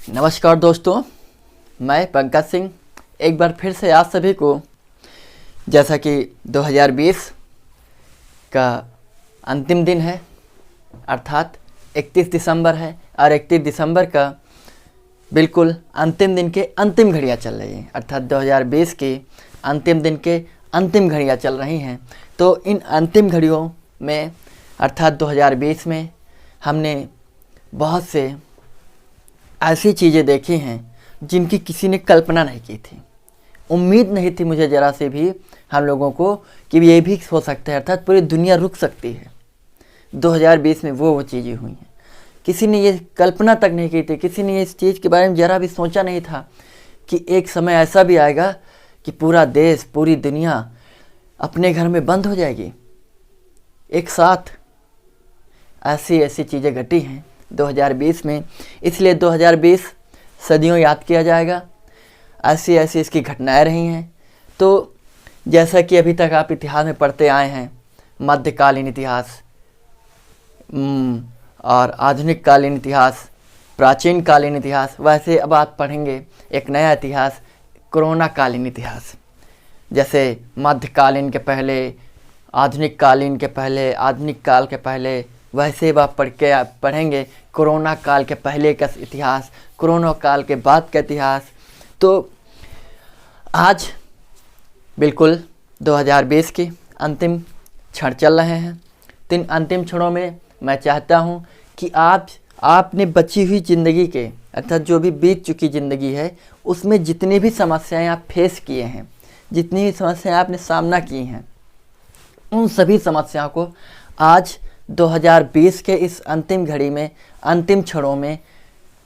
नमस्कार दोस्तों, मैं पंकज सिंह एक बार फिर से आप सभी को, जैसा कि 2020 का अंतिम दिन है अर्थात 31 दिसंबर है और 31 दिसंबर का बिल्कुल अंतिम दिन के अंतिम घड़ियाँ चल रही हैं अर्थात 2020 के अंतिम दिन के अंतिम घड़ियाँ चल रही हैं। तो इन अंतिम घड़ियों में अर्थात 2020 में हमने बहुत से ऐसी चीज़ें देखी हैं जिनकी किसी ने कल्पना नहीं की थी। उम्मीद नहीं थी मुझे ज़रा से भी हम लोगों को कि ये भी हो सकता है अर्थात पूरी दुनिया रुक सकती है। 2020 में वो चीज़ें हुई हैं, किसी ने ये कल्पना तक नहीं की थी, किसी ने इस चीज़ के बारे में ज़रा भी सोचा नहीं था कि एक समय ऐसा भी आएगा कि पूरा देश पूरी दुनिया अपने घर में बंद हो जाएगी। एक साथ ऐसी चीज़ें घटी हैं 2020 में, इसलिए 2020 सदियों याद किया जाएगा। ऐसी इसकी घटनाएं रही हैं। तो जैसा कि अभी तक आप इतिहास में पढ़ते आए हैं, मध्यकालीन इतिहास और आधुनिक कालीन इतिहास, प्राचीन कालीन इतिहास, वैसे अब आप पढ़ेंगे एक नया इतिहास, कोरोना कालीन इतिहास। जैसे मध्यकालीन के पहले, आधुनिक कालीन के पहले, आधुनिक काल के पहले, वैसे अब आप पढ़ेंगे कोरोना काल के पहले का इतिहास, कोरोना काल के बाद का इतिहास। तो आज बिल्कुल 2020 की अंतिम क्षण चल रहे हैं। तो इन अंतिम क्षणों में मैं चाहता हूं कि आपने बची हुई ज़िंदगी के अर्थात जो भी बीत चुकी ज़िंदगी है उसमें जितनी भी समस्याएं आप फेस किए हैं, जितनी भी समस्याएं आपने सामना की हैं, उन सभी समस्याओं को आज 2020 के इस अंतिम घड़ी में, अंतिम क्षणों में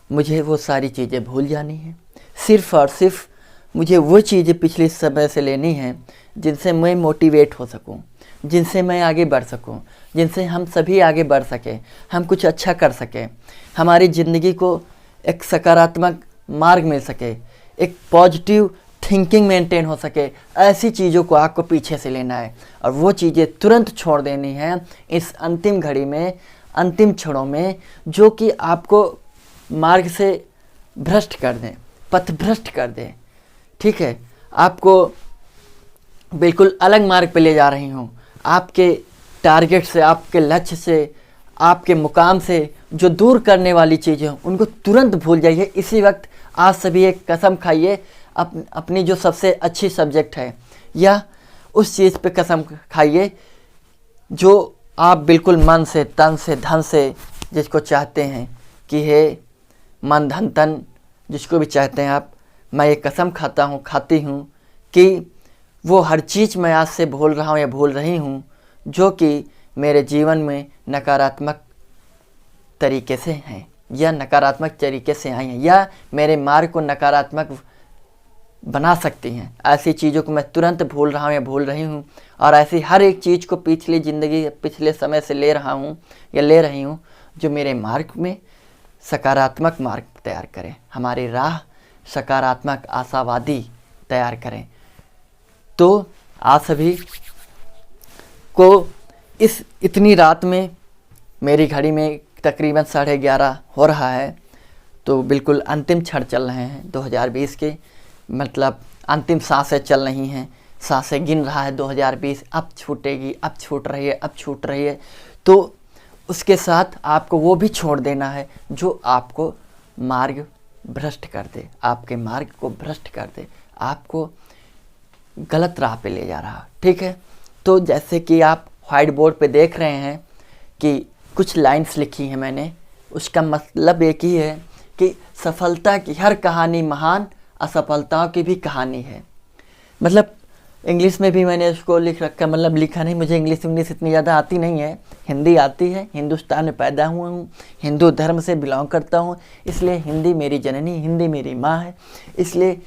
मुझे वो सारी चीज़ें भूल जानी है। सिर्फ़ और सिर्फ मुझे वो चीज़ें पिछले समय से लेनी हैं जिनसे मैं मोटिवेट हो सकूं, जिनसे मैं आगे बढ़ सकूं, जिनसे हम सभी आगे बढ़ सकें, हम कुछ अच्छा कर सकें, हमारी ज़िंदगी को एक सकारात्मक मार्ग मिल सके, एक पॉजिटिव थिंकिंग मेंटेन हो सके। ऐसी चीज़ों को आपको पीछे से लेना है और वो चीज़ें तुरंत छोड़ देनी है इस अंतिम घड़ी में, अंतिम क्षणों में, जो कि आपको मार्ग से भ्रष्ट कर दें, पथभ्रष्ट कर दें। ठीक है, आपको बिल्कुल अलग मार्ग पे ले जा रही हूँ। आपके टारगेट से, आपके लक्ष्य से, आपके मुकाम से जो दूर करने वाली चीज़ें हैं उनको तुरंत भूल जाइए। इसी वक्त आज सभी एक कसम खाइए, अपनी जो सबसे अच्छी सब्जेक्ट है या उस चीज़ पे कसम खाइए जो आप बिल्कुल मन से, तन से, धन से जिसको चाहते हैं कि हे मन धन तन जिसको भी चाहते हैं आप, मैं ये कसम खाती हूँ कि वो हर चीज़ मैं आज से भूल रहा हूँ या भूल रही हूँ जो कि मेरे जीवन में नकारात्मक तरीके से हैं या नकारात्मक तरीके से आई हैं या मेरे मार्ग को नकारात्मक बना सकती हैं। ऐसी चीज़ों को मैं तुरंत भूल रहा हूँ या भूल रही हूँ और ऐसी हर एक चीज़ को पिछली ज़िंदगी, पिछले समय से ले रहा हूँ या ले रही हूँ जो मेरे मार्ग में सकारात्मक मार्ग तैयार करें, हमारी राह सकारात्मक आशावादी तैयार करें। तो आप सभी को इस इतनी रात में, मेरी घड़ी में तकरीबन 11:30 हो रहा है, तो बिल्कुल अंतिम क्षण चल रहे हैं 2020 के, मतलब अंतिम सांसें चल रही हैं, सांसें गिन रहा है 2020, अब छूटेगी, अब छूट रही है, अब छूट रही है। तो उसके साथ आपको वो भी छोड़ देना है जो आपको मार्ग भ्रष्ट कर दे, आपके मार्ग को भ्रष्ट कर दे, आपको गलत राह पे ले जा रहा। ठीक है, तो जैसे कि आप व्हाइट बोर्ड पे देख रहे हैं कि कुछ लाइंस लिखी हैं मैंने, उसका मतलब एक ही है कि सफलता की हर कहानी महान, असफलताओं की भी कहानी है। मतलब इंग्लिश में भी मैंने उसको लिख रखा, मतलब लिखा नहीं, मुझे इंग्लिश इतनी ज़्यादा आती नहीं है, हिंदी आती है, हिंदुस्तान में पैदा हुआ हूँ, हिंदू धर्म से बिलोंग करता हूँ, इसलिए हिंदी मेरी जननी, हिंदी मेरी माँ है। इसलिए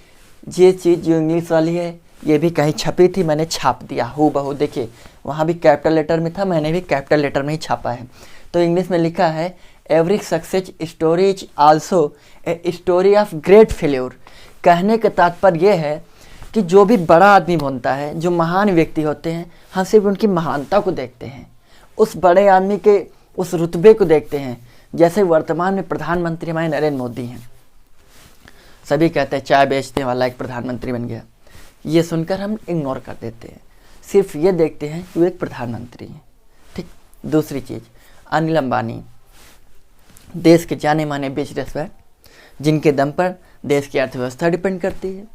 ये चीज़ जो इंग्लिश वाली है ये भी कहीं छपी थी, मैंने छाप दिया हूबहू। देखिए वहाँ भी कैपिटल लेटर में था, मैंने भी कैपिटल लेटर में ही छापा है। तो इंग्लिश में लिखा है every success story is also a story of great failure. कहने का तात्पर्य यह है कि जो भी बड़ा आदमी बनता है, जो महान व्यक्ति होते हैं, हम सिर्फ उनकी महानता को देखते हैं, उस बड़े आदमी के उस रुतबे को देखते हैं। जैसे वर्तमान में प्रधानमंत्री हमारे नरेंद्र मोदी हैं, सभी कहते हैं चाय बेचने वाला एक प्रधानमंत्री बन गया। ये सुनकर हम इग्नोर कर देते हैं, सिर्फ ये देखते हैं कि वो एक प्रधानमंत्री है। ठीक। दूसरी चीज़, अनिल अंबानी देश के जाने माने बिजनेसमैन, जिनके दम पर देश की अर्थव्यवस्था डिपेंड करती है,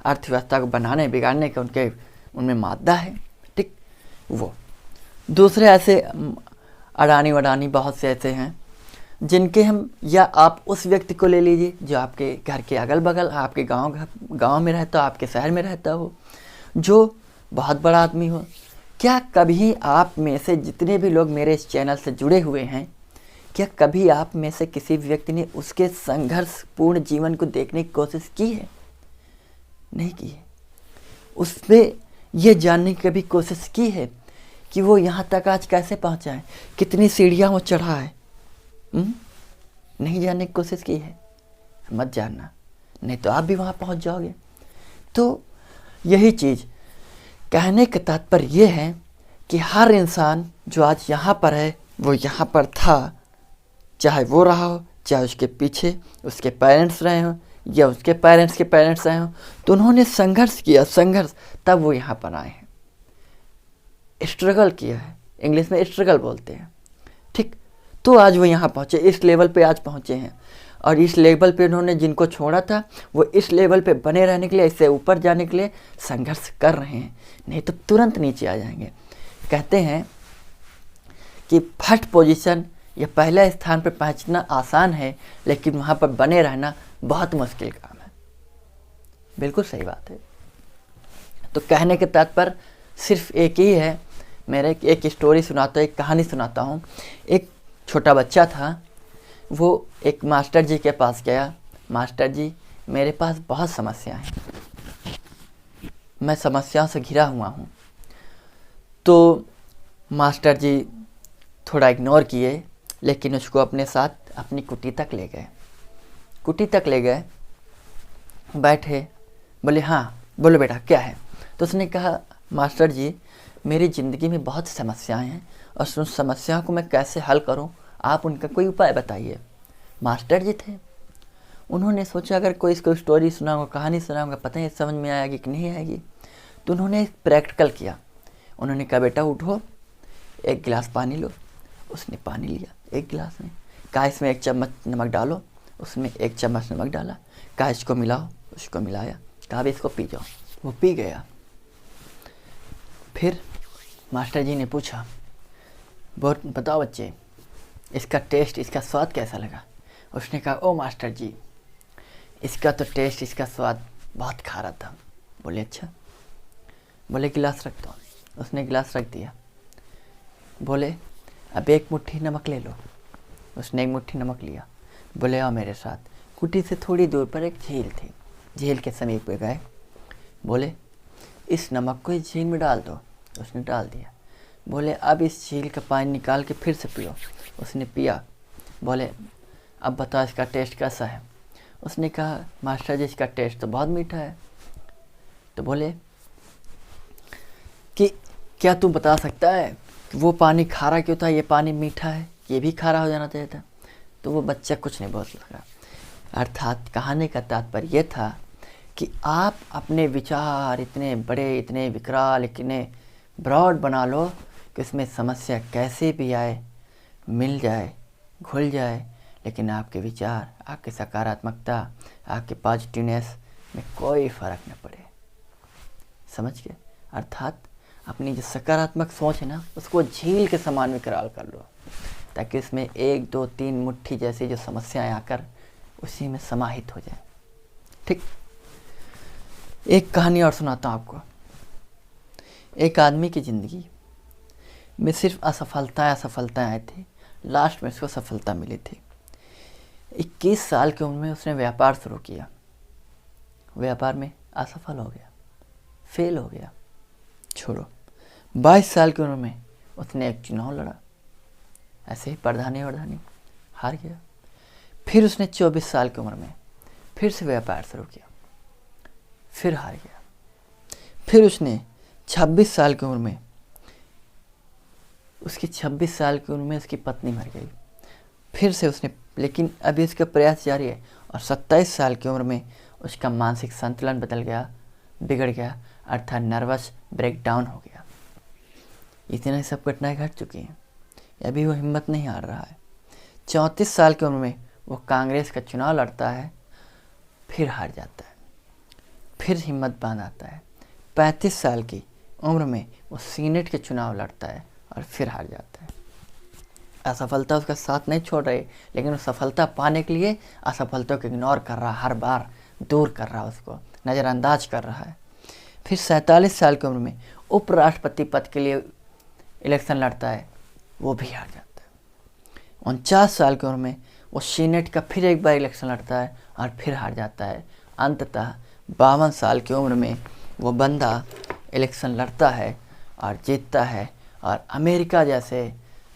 अर्थव्यवस्था को बनाने बिगाड़ने का उनमें मादा है। ठीक। वो दूसरे ऐसे अडानी वडानी बहुत से ऐसे हैं जिनके हम, या आप उस व्यक्ति को ले लीजिए जो आपके घर के अगल बगल, आपके गांव में रहता हो, आपके शहर में रहता हो, जो बहुत बड़ा आदमी हो। क्या कभी आप में से जितने भी लोग मेरे इस चैनल से जुड़े हुए हैं, क्या कभी आप में से किसी व्यक्ति ने उसके संघर्षपूर्ण जीवन को देखने की कोशिश की है? नहीं की है। उसमें ये जानने की कभी कोशिश की है कि वो यहाँ तक आज कैसे पहुँचा है, कितनी सीढ़ियाँ वो चढ़ा है? नहीं जानने की कोशिश की है? मत जानना, नहीं तो आप भी वहाँ पहुँच जाओगे। तो यही चीज़ कहने का तात्पर्य ये है कि हर इंसान जो आज यहाँ पर है वो यहाँ पर था, चाहे वो रहा हो, चाहे उसके पीछे उसके पेरेंट्स रहे हों या उसके पेरेंट्स के पेरेंट्स रहे हों, तो उन्होंने संघर्ष किया, संघर्ष, तब वो यहाँ पर आए हैं, स्ट्रगल किया है। इंग्लिश में स्ट्रगल बोलते हैं। ठीक। तो आज वो यहाँ पहुँचे, इस लेवल पे आज पहुँचे हैं, और इस लेवल पे उन्होंने जिनको छोड़ा था वो इस लेवल पे बने रहने के लिए, इससे ऊपर जाने के लिए संघर्ष कर रहे हैं, नहीं तो तुरंत नीचे आ जाएंगे। कहते हैं कि फर्स्ट पोजीशन या पहले स्थान पर पहुंचना आसान है, लेकिन वहाँ पर बने रहना बहुत मुश्किल काम है। बिल्कुल सही बात है। तो कहने के तात्पर्य सिर्फ एक ही है। मेरे एक स्टोरी सुनाता हूँ, एक कहानी सुनाता हूँ। एक छोटा बच्चा था, वो एक मास्टर जी के पास गया। मास्टर जी, मेरे पास बहुत समस्याएं हैं, मैं समस्याओं से घिरा हुआ हूँ। तो मास्टर जी थोड़ा इग्नोर किए, लेकिन उसको अपने साथ अपनी कुटी तक ले गए। कुटी तक ले गए, बैठे, बोले हाँ बोलो बेटा क्या है? तो उसने कहा मास्टर जी, मेरी ज़िंदगी में बहुत समस्याएं हैं और उन समस्याओं को मैं कैसे हल करूं, आप उनका कोई उपाय बताइए। मास्टर जी थे, उन्होंने सोचा अगर कोई इसको स्टोरी सुनाऊंगा, कहानी सुनाऊंगा, पता नहीं समझ में आएगी कि नहीं आएगी। तो उन्होंने एक प्रैक्टिकल किया। उन्होंने कहा बेटा उठो, एक गिलास पानी लो। उसने पानी लिया एक गिलास में, कहा इसमें 1 चम्मच नमक डालो। उसमें 1 चम्मच नमक डाला, कहा इसको मिलाओ, उसको मिलाया, कहा अब इसको पी जाओ। वो पी गया। फिर मास्टर जी ने पूछा, बताओ बच्चे, इसका टेस्ट, इसका स्वाद कैसा लगा? उसने कहा ओ मास्टर जी, इसका तो टेस्ट, इसका स्वाद बहुत खारा था। बोले अच्छा। बोले गिलास रख दो। उसने गिलास रख दिया। बोले अब 1 मुट्ठी नमक ले लो। उसने 1 मुट्ठी नमक लिया। बोले आओ मेरे साथ। कुटी से थोड़ी दूर पर एक झील थी, झील के समीप पे गए। बोले इस नमक को इस झील में डाल दो। उसने डाल दिया। बोले अब इस झील का पानी निकाल के फिर से पियो। उसने पिया। बोले अब बताओ इसका टेस्ट कैसा है? उसने कहा मास्टर जी इसका टेस्ट तो बहुत मीठा है। तो बोले कि क्या तू बता सकता है कि वो पानी खारा क्यों था, ये पानी मीठा है, ये भी खारा हो जाना चाहिए था? तो वो बच्चा कुछ नहीं बोल सका। अर्थात कहानी का तात्पर्य ये था कि आप अपने विचार इतने बड़े, इतने विकराल, इतने ब्रॉड बना लो कि उसमें समस्या कैसे भी आए, मिल जाए, घुल जाए, लेकिन आपके विचार, आपकी सकारात्मकता, आपके पॉजिटिवनेस में कोई फ़र्क न पड़े। समझ गए? अर्थात अपनी जो सकारात्मक सोच है ना, उसको झील के समान विकराल कर लो, ताकि इसमें 1, 2, 3 मुट्ठी जैसी जो समस्याएं आकर उसी में समाहित हो जाए। ठीक। एक कहानी और सुनाता हूँ आपको। एक आदमी की ज़िंदगी में सिर्फ असफलताएं आई थी, लास्ट में उसको सफलता मिली थी। 21 साल की उम्र में उसने व्यापार शुरू किया, व्यापार में असफल हो गया, फेल हो गया, छोड़ो। 22 साल की उम्र में उसने एक चुनाव लड़ा, ऐसे ही प्रधानी हार गया। फिर उसने 24 साल की उम्र में फिर से व्यापार शुरू किया, फिर हार गया। फिर उसने 26 साल की उम्र में, उसकी 26 साल की उम्र में उसकी पत्नी मर गई। फिर से उसने, लेकिन अभी उसका प्रयास जारी है और 27 साल की उम्र में उसका मानसिक संतुलन बिगड़ गया, अर्थात नर्वस ब्रेकडाउन हो गया। इतनी सब घटनाएं घट चुकी हैं, अभी वो हिम्मत नहीं हार रहा है। 34 साल की उम्र में वो कांग्रेस का चुनाव लड़ता है, फिर हार जाता है, फिर हिम्मत बांध आता है। 35 साल की उम्र में वो सीनेट के चुनाव लड़ता है और फिर हार जाता है। असफलता उसका साथ नहीं छोड़ रही, लेकिन वो सफलता पाने के लिए असफलता को इग्नोर कर रहा, हर बार दूर कर रहा, उसको नज़रअंदाज कर रहा है। फिर 47 साल की उम्र में उपराष्ट्रपति पद के लिए इलेक्शन लड़ता है, वो भी हार जाता है। 49 साल की उम्र में वो सीनेट का फिर एक बार इलेक्शन लड़ता है और फिर हार जाता है। अंततः 52 साल की उम्र में वो बंदा इलेक्शन लड़ता है और जीतता है, और अमेरिका जैसे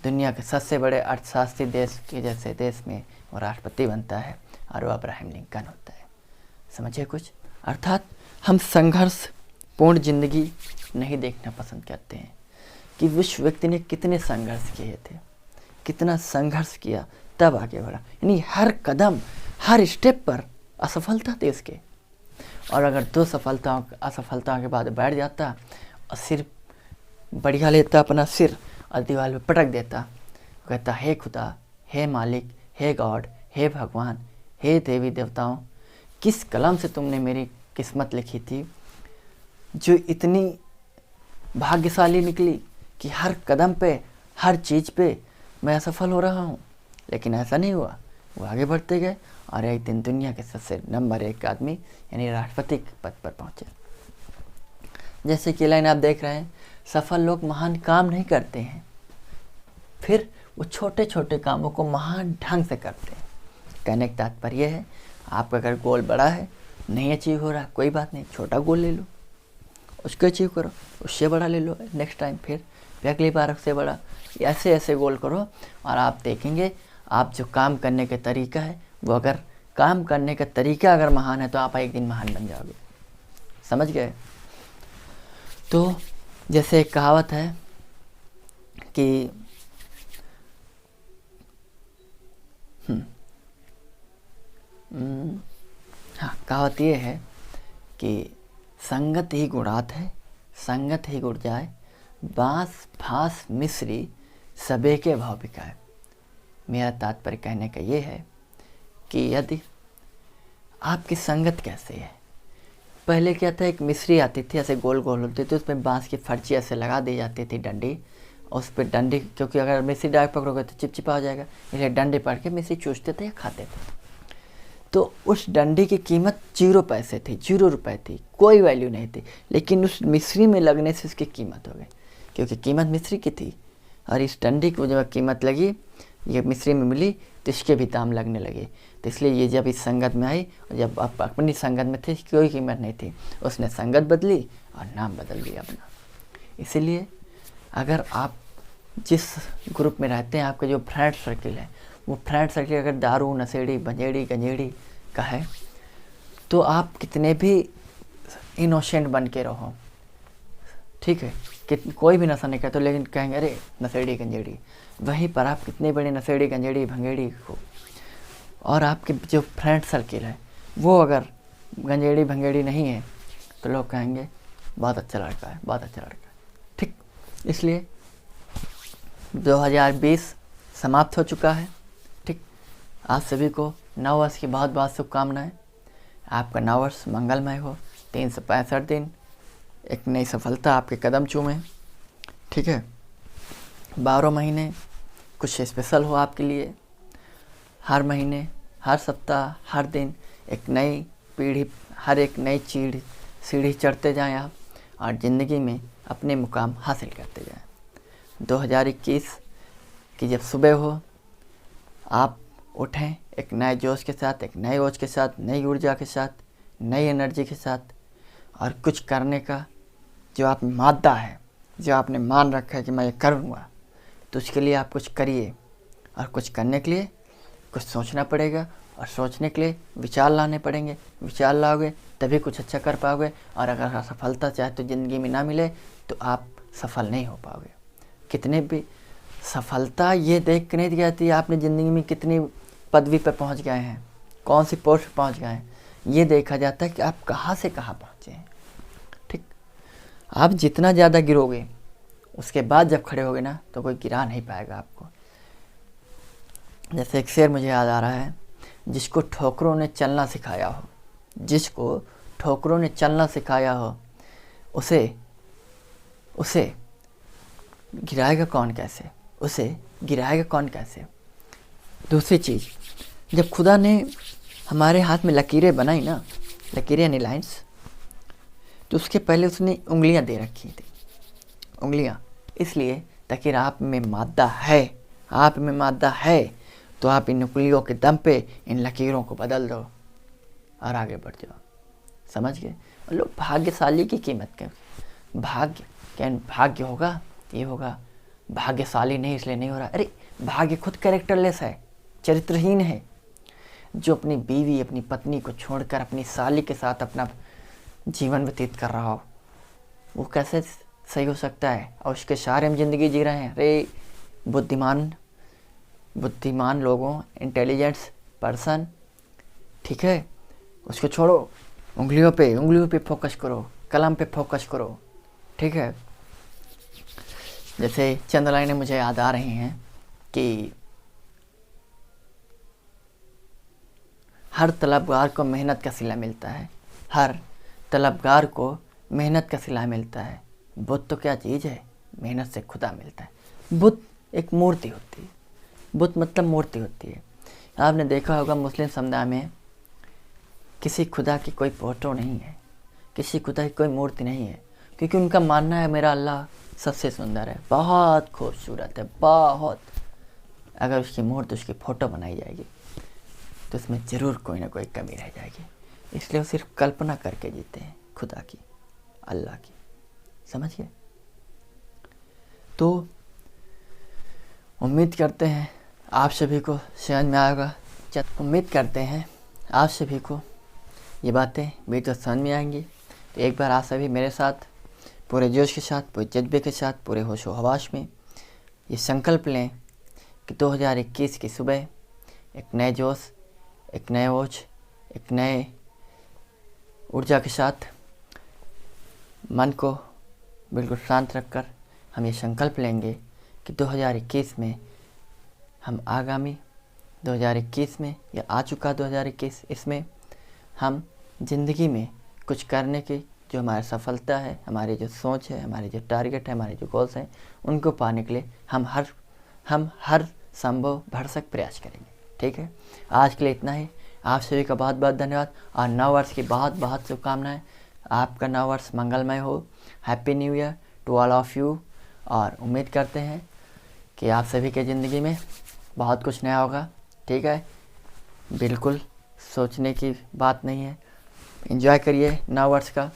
दुनिया के सबसे बड़े अर्थशास्त्री देश के जैसे देश में वो राष्ट्रपति बनता है, और वो अब्राहम लिंकन होता है। समझे कुछ? अर्थात हम संघर्षपूर्ण जिंदगी नहीं देखना पसंद करते हैं कि उस व्यक्ति ने कितने संघर्ष किए थे, कितना संघर्ष किया तब आगे बढ़ा। यानी हर कदम, हर स्टेप पर असफलता थी उसके, और अगर दो असफलताओं के बाद बैठ जाता और सिर बढ़िया लेता, अपना सिर और दीवार पे पटक देता, कहता हे खुदा, हे मालिक, हे गॉड, हे भगवान, हे देवी देवताओं, किस कलम से तुमने मेरी किस्मत लिखी थी जो इतनी भाग्यशाली निकली कि हर कदम पे, हर चीज़ पे मैं असफल हो रहा हूँ। लेकिन ऐसा नहीं हुआ, वो आगे बढ़ते गए और एक दिन दुनिया के सबसे नंबर 1 आदमी यानी राष्ट्रपति के पद पर पहुँचे। जैसे कि लाइन आप देख रहे हैं, सफल लोग महान काम नहीं करते हैं, फिर वो छोटे छोटे कामों को महान ढंग से करते हैं। कहने का तात्पर्य है, आपका अगर गोल बड़ा है, नहीं अचीव हो रहा, कोई बात नहीं, छोटा गोल ले लो, उसको अचीव करो, उससे बड़ा ले लो नेक्स्ट टाइम, फिर अगली बार उससे बड़ा, ऐसे ऐसे गोल करो। और आप देखेंगे आप जो काम करने का तरीका है, वो अगर काम करने का तरीका अगर महान है तो आप एक दिन महान बन जाओगे। समझ गए? तो जैसे एक कहावत है कि हाँ, कहावत ये है कि संगत ही गुणात है, संगत ही गुड़ जाए, बांस फांस मिश्री सबे के भाव बिकाए। मेरा तात्पर्य कहने का ये है कि यदि आपकी संगत कैसे है, पहले क्या था, एक मिश्री आती थी, ऐसे गोल गोल होती थी, उसमें बांस की फर्ची ऐसे लगा दी जाती थी, डंडी, उस पर डंडी, क्योंकि अगर मिश्री डायरेक्ट पकड़ोगे तो चिपचिपा हो जाएगा, इसलिए डंडे पकड़ के मिश्री चूसते थे या खाते थे। तो उस डंडी की कीमत 0 पैसे थी, 0 रुपये थी, कोई वैल्यू नहीं थी। लेकिन उस मिश्री में लगने से उसकी कीमत हो गई, क्योंकि कीमत मिश्री की थी, और इस डंडी को जब कीमत लगी, ये मिश्री में मिली, तो इसके भी दाम लगने लगे। तो इसलिए ये जब इस संगत में आई, और जब आप अपनी संगत में थे, कोई कीमत नहीं थी, उसने संगत बदली और नाम बदल दिया अपना। इसीलिए अगर आप जिस ग्रुप में रहते हैं, आपका जो फ्रेंड सर्किल है, वो फ्रेंड सर्किल अगर दारू, नशेड़ी, बंजेड़ी, गंजेड़ी का है, तो आप कितने भी इनोसेंट बन के रहो, ठीक है, कोई भी नशा नहीं करते, लेकिन कहेंगे अरे नशेड़ी गंजेड़ी, वहीं पर आप कितने बड़े नशेड़ी गंजेड़ी भंगेड़ी हो, और आपके जो फ्रेंड सर्किल है वो अगर गंजेड़ी भंगेड़ी नहीं है, तो लोग कहेंगे बहुत अच्छा लड़का है, बहुत अच्छा लड़का है। ठीक, इसलिए 2020 समाप्त हो चुका है। ठीक, आप सभी को नववर्ष की बहुत बहुत शुभकामनाएं। आपका नववर्ष मंगलमय हो, 365 दिन एक नई सफलता आपके कदम चूमे। ठीक है, 12 महीने कुछ स्पेशल हो आपके लिए, हर महीने, हर सप्ताह, हर दिन एक नई पीढ़ी, हर एक नई सीढ़ी चढ़ते जाएं आप, और ज़िंदगी में अपने मुकाम हासिल करते जाएं। 2021 की जब सुबह हो, आप उठें एक नए जोश के साथ, एक नए ओज के साथ, नई ऊर्जा के साथ, नई एनर्जी के साथ, और कुछ करने का जो आप मादा है, जो आपने मान रखा है कि मैं ये करूँगा, तो उसके लिए आप कुछ करिए। और कुछ करने के लिए कुछ सोचना पड़ेगा, और सोचने के लिए विचार लाने पड़ेंगे। विचार लाओगे तभी कुछ अच्छा कर पाओगे, और अगर असफलता चाहे तो ज़िंदगी में ना मिले तो आप सफल नहीं हो पाओगे। कितने भी सफलता ये देख के नहीं दी जाती आपने ज़िंदगी में कितनी पदवी पर पहुंच गए हैं, कौन सी पोस्ट पर पहुँच गए हैं, ये देखा जाता है कि आप कहाँ से कहाँ पहुँचे हैं। ठीक, आप जितना ज़्यादा गिरोगे उसके बाद जब खड़े होगे ना तो कोई गिरा नहीं पाएगा आपको। जैसे एक शेर मुझे याद आ रहा है, जिसको ठोकरों ने चलना सिखाया हो, जिसको ठोकरों ने चलना सिखाया हो, उसे उसे गिराएगा कौन कैसे, उसे गिराएगा कौन कैसे। दूसरी चीज़, जब खुदा ने हमारे हाथ में लकीरें बनाई ना, लकीरें यानी लाइन्स, तो उसके पहले उसने उंगलियां दे रखी थी। उंगलियां इसलिए ताकि आप में मादा है, आप में मादा है तो आप इन उंगलियों के दम पे इन लकीरों को बदल दो और आगे बढ़ जाओ। समझ गए। और लोग भाग्यशाली की कीमत क्या, भाग्य क्या भाग्य होगा, ये होगा, भाग्यशाली नहीं इसलिए नहीं हो रहा। अरे भाग्य खुद कैरेक्टरलेस है, चरित्रहीन है। जो अपनी बीवी अपनी पत्नी को छोड़कर अपनी साली के साथ अपना जीवन व्यतीत कर रहा हो, वो कैसे सही हो सकता है। और उसके सहारे हम ज़िंदगी जी रहे हैं। अरे बुद्धिमान लोगों, इंटेलिजेंट्स पर्सन, ठीक है, उसको छोड़ो, उंगलियों पे फोकस करो, कलम पे फोकस करो। ठीक है। जैसे चंद लाइनें मुझे याद आ रही हैं कि हर तलबगार को मेहनत का सिला मिलता है, हर तलबगार को मेहनत का सिला मिलता है। बुत तो क्या चीज़ है, मेहनत से खुदा मिलता है। बुत एक मूर्ति होती है, बुत मतलब मूर्ति होती है। आपने देखा होगा मुस्लिम समुदाय में किसी खुदा की कोई फोटो नहीं है, किसी खुदा की कोई मूर्ति नहीं है, क्योंकि उनका मानना है मेरा अल्लाह सबसे सुंदर है, बहुत खूबसूरत है, बहुत। अगर उसकी मूर्ति, उसकी फ़ोटो बनाई जाएगी तो उसमें ज़रूर कोई ना कोई कमी रह जाएगी। इसलिए वो सिर्फ कल्पना करके जीते हैं खुदा की, अल्लाह की। समझिए। तो उम्मीद करते हैं आप सभी को समझ में आएगा। उम्मीद करते हैं आप सभी को ये बातें भी तो समझ में आएंगी। तो एक बार आप सभी मेरे साथ पूरे जोश के साथ, पूरे जज्बे के साथ, पूरे होशो हवास में ये संकल्प लें कि 2021 की सुबह एक नए जोश, एक नए ओज, एक नए ऊर्जा के साथ मन को बिल्कुल शांत रखकर हम ये संकल्प लेंगे कि 2021 में हम आगामी 2021 में या आ चुका 2021, इसमें हम ज़िंदगी में कुछ करने की जो हमारी सफलता है, हमारी जो सोच है, हमारे जो टारगेट है, हमारे जो गोल्स हैं, उनको पाने के लिए हम हर संभव भरसक प्रयास करेंगे। ठीक है। आज के लिए इतना ही। आप सभी का बहुत बहुत धन्यवाद और नव वर्ष की बहुत बहुत शुभकामनाएं। आपका नव वर्ष मंगलमय हो। Happy new year to all of you. और उम्मीद करते हैं कि आप सभी के ज़िंदगी में बहुत कुछ नया होगा। ठीक है। बिल्कुल सोचने की बात नहीं है। एंजॉय करिए नव वर्ष का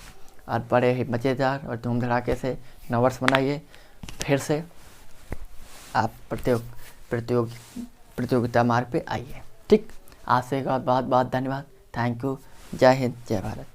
और बड़े ही मज़ेदार और धूम धड़ाके से नव वर्ष मनाइए। फिर से आप प्रतियोगिता मार्ग पे आइए। ठीक। आपसे बहुत बहुत धन्यवाद। Thank you. जय हिंद, जय भारत।